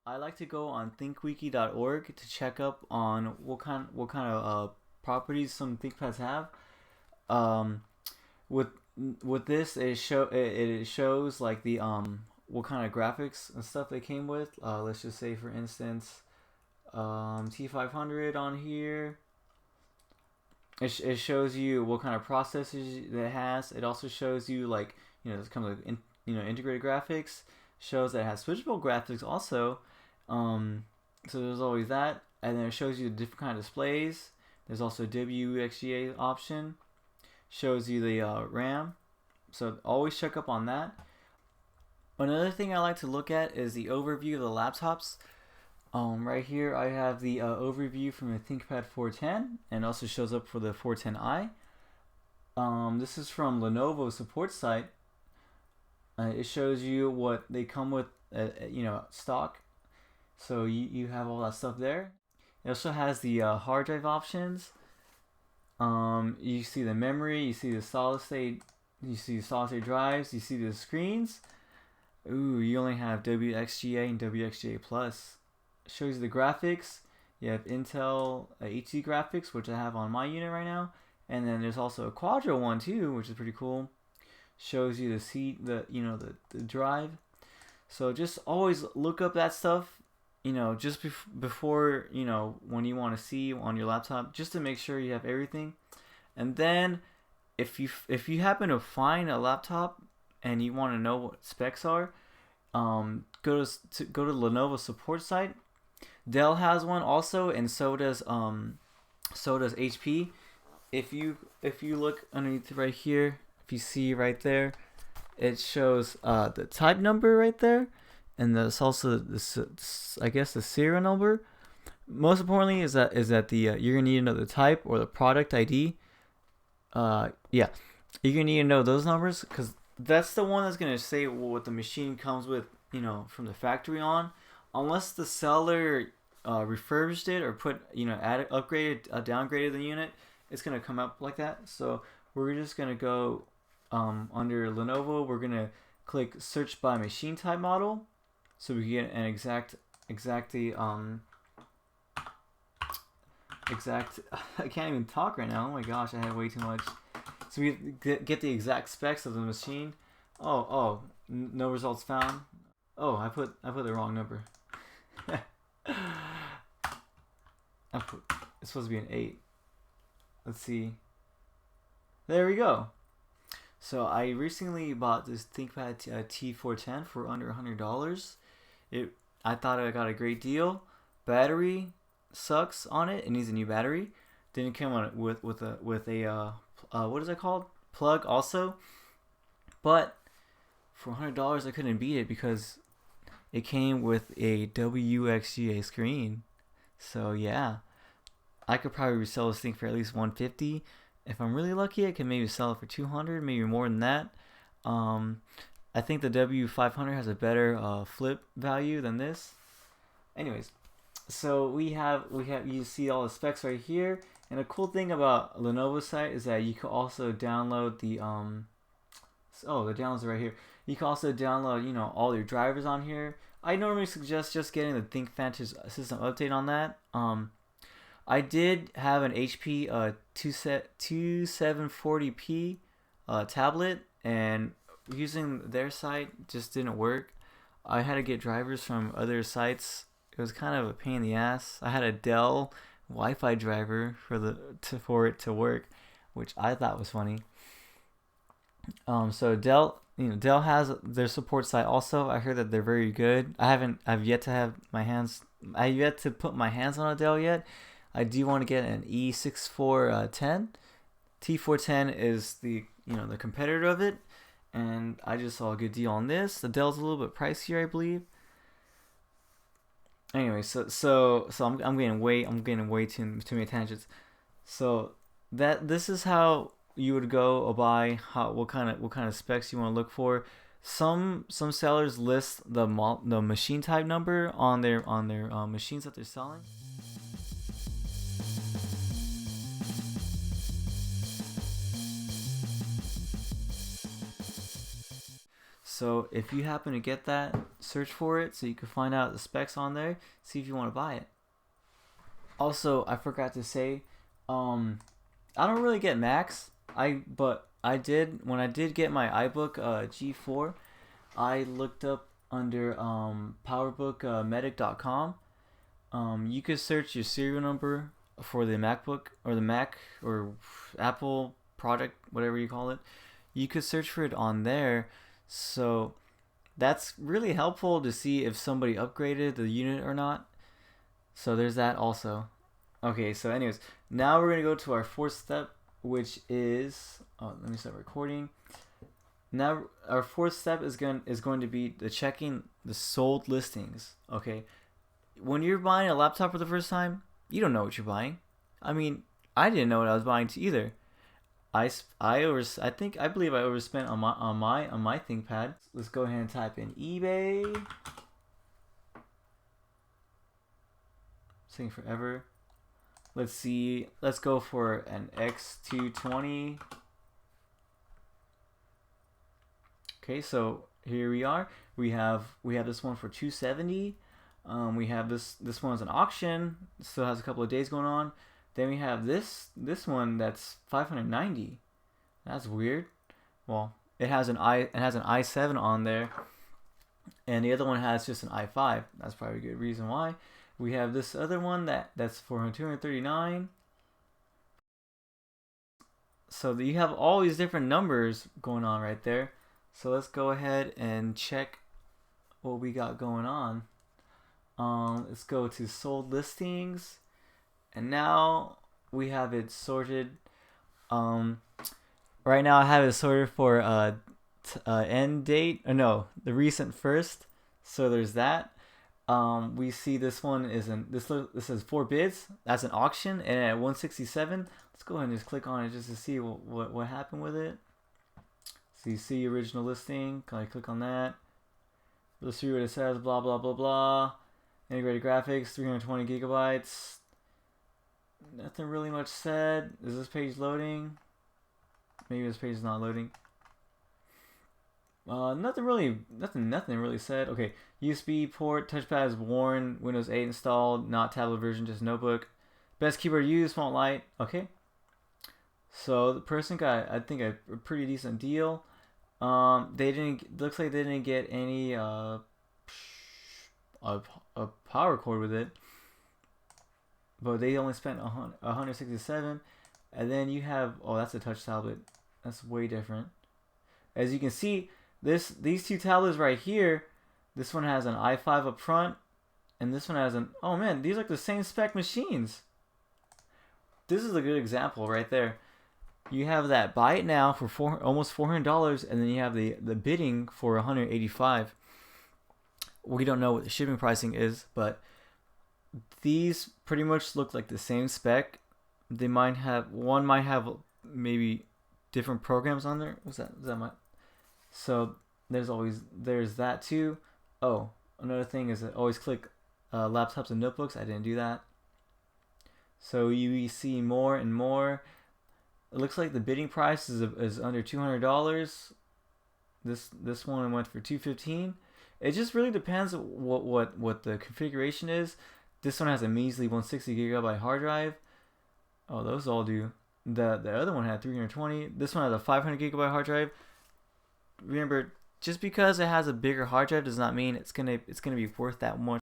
I like to go on thinkwiki.org to check up on what kind of properties some ThinkPads have. Um, with with this, it shows like the what kind of graphics and stuff they came with. Let's just say, for instance, T500 on here. It shows you what kind of processors it has. It also shows you, like, it's kind of like integrated graphics. Shows that it has switchable graphics also. Um, so there's always that, and then it shows you the different kind of displays. There's also a WXGA option. Shows you the RAM. So always check up on that. Another thing I like to look at is the overview of the laptops. Right here I have the overview from the ThinkPad 410, and also shows up for the 410i. This is from Lenovo support site. It shows you what they come with, stock. So you have all that stuff there. It also has the hard drive options. You see the memory, you see the solid state, you see the solid state drives, you see the screens. Ooh, you only have WXGA and WXGA Plus. Shows you the graphics. You have Intel HD graphics, which I have on my unit right now, and then there's also a Quadro one too, which is pretty cool. Shows you the drive. So just always look up that stuff. Just before, when you want to see on your laptop, just to make sure you have everything. And then if you happen to find a laptop and you want to know what specs are, go to Lenovo support site. Dell has one also, and so does HP. If you look underneath right here, if you see right there, it shows the type number right there, and there's also I guess the serial number. Most importantly is that the you're gonna need to know the type or the product ID. Yeah, you're gonna need to know those numbers, because that's the one that's gonna say what the machine comes with, from the factory on. Unless the seller refurbished it or put, added, upgraded, downgraded the unit, it's gonna come up like that. So we're just gonna go under Lenovo. We're gonna click search by machine type model, so we can get an exact. I can't even talk right now. Oh my gosh, I had way too much. So we get the exact specs of the machine. Oh, no results found. Oh, I put the wrong number. It's supposed to be an 8. Let's see. There we go. So I recently bought this ThinkPad T410 for under $100. I thought I got a great deal. Battery sucks on it. It needs a new battery. Didn't come on it with a what is it called? Plug also. But for $100 I couldn't beat it, because it came with a WXGA screen. So yeah, I could probably resell this thing for at least 150. If I'm really lucky, I can maybe sell it for 200, maybe more than that. Um, I think the W500 has a better flip value than this. Anyways, so we have you see all the specs right here. And a cool thing about Lenovo site is that you can also download the downloads are right here. You can also download, all your drivers on here. I normally suggest just getting the ThinkVantage system update on that. I did have an HP 2740p tablet, and using their site just didn't work. I had to get drivers from other sites. It was kind of a pain in the ass. I had a Dell Wi-Fi driver for it to work, which I thought was funny. So Dell has their support site also. I heard that they're very good. I've yet to have my hands. I've yet to put my hands on a Dell yet. I do want to get an E6410. T410 is the competitor of it, and I just saw a good deal on this. The Dell's a little bit pricier, I believe. Anyway, so I'm getting way too many tangents. So this is how you would go by what kind of specs you want to look for. Some sellers list the machine type number on their machines that they're selling. So if you happen to get that, search for it so you can find out the specs on there. See if you want to buy it. Also, I forgot to say, I don't really get Macs. But I did when I did get my iBook G4. I looked up under PowerBookMedic.com. You could search your serial number for the MacBook or the Mac or Apple product, whatever you call it. You could search for it on there. So that's really helpful to see if somebody upgraded the unit or not. So there's that also. Okay, so anyways, now we're going to go to our fourth step, which is, let me start recording. Now our fourth step is going to be the checking the sold listings. Okay, when you're buying a laptop for the first time, you don't know what you're buying. I mean, I didn't know what I was buying either. I believe I overspent on my ThinkPad. Let's go ahead and type in eBay. It's taking forever. Let's see. Let's go for an X220. Okay, so here we are. We have this one for $270. We have this one's an auction. It still has a couple of days going on. Then we have this one that's $590. That's weird. Well, it has an i7 on there, and the other one has just an i5. That's probably a good reason why. We have this other one that's for $239. So you have all these different numbers going on right there. So let's go ahead and check what we got going on. Let's go to sold listings, and now we have it sorted. Right now I have it sorted for end date, or no, the recent first. So there's that. We see this one is this is 4 bids. That's an auction, and at 167. Let's go ahead and just click on it just to see what happened with it. So you see original listing. Can I click on that? Let's see what it says. Blah blah blah blah. Integrated graphics, 320 gigabytes. Nothing really much said. Is this page loading? Maybe this page is not loading. Nothing really said. Okay, USB port, touchpad is worn, Windows 8 installed, not tablet version, just notebook. Best keyboard used, font light. Okay. So the person got, I think, a pretty decent deal. Looks like they didn't get any a power cord with it, but they only spent 167. And then you have, oh, that's a touch tablet. That's way different. As you can see, these two tablets right here, this one has an i5 up front, and this one has an, oh man, these are like the same spec machines. This is a good example right there. You have that buy it now for almost $400, and then you have the bidding for $185. We don't know what the shipping pricing is, but these pretty much look like the same spec. They might have maybe different programs on there. What's that? Is that my? So there's that too. Oh, another thing is that always click laptops and notebooks. I didn't do that. So you see more and more. It looks like the bidding price is under $200. This one went for $215. It just really depends what the configuration is. This one has a measly 160 gigabyte hard drive. Oh, those all do. The other one had 320. This one has a 500 gigabyte hard drive. Remember, just because it has a bigger hard drive does not mean it's gonna be worth that much